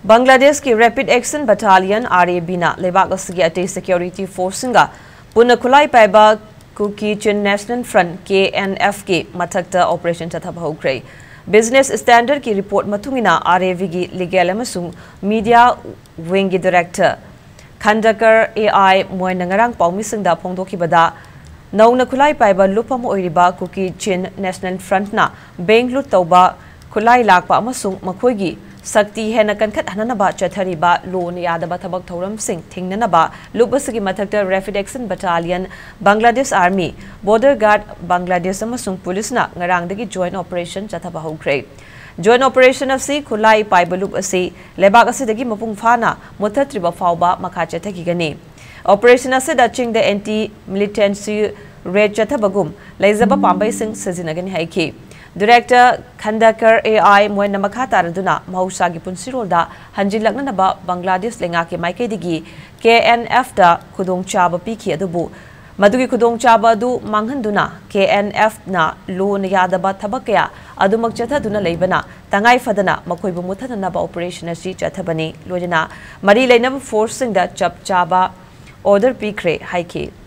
Bangladesh की Rapid Action Battalion (RAB) ना लेबाक असगी atei security force सिंगा punna khutlai paiba Kuki-Chin National Front (KNF) के mathakta operation chathaba houkhre. Business Standard की report matungina RAB की legal amasung media wing की director Khandakar AI moy nangarang paumisingda phongdokibada nauna khutlai paiba lupam oiriba Kuki-Chin National Front na Bengaluru tauba khutlai lakpa amasung makhoigi Sakti hena kankhat hananaba chathariba loan yadaba thabak thoram sing thingnanaba lubasagi mathakta Rapid Action Battalion Bangladesh Army Border Guard Bangladesh amasung police na ngarangdagi joint operation chathaba houkhre. Joint operation asi khulai paiba lup asi lebak asidagi mapung phana muthatriba fauba makha chathagigani. Operation asi da ching the anti militancy raid chathabagum laizaba pambai sing sazinagani haiki. Director Khandakar AI moy namakha taraduna mahusagi punsirolda hanjilaknaba Bangladesh lenga ke maikaidigi KNF da khudong chaba pikhi adubu madugi khudong chaba du manghanduna KNF na loan yadaba thabakya adumak chathaduna leibana tangai fadana makhoibu muthanaba operation asi chathabani lojana mari leinab force sing da chap chaba order pikre haike.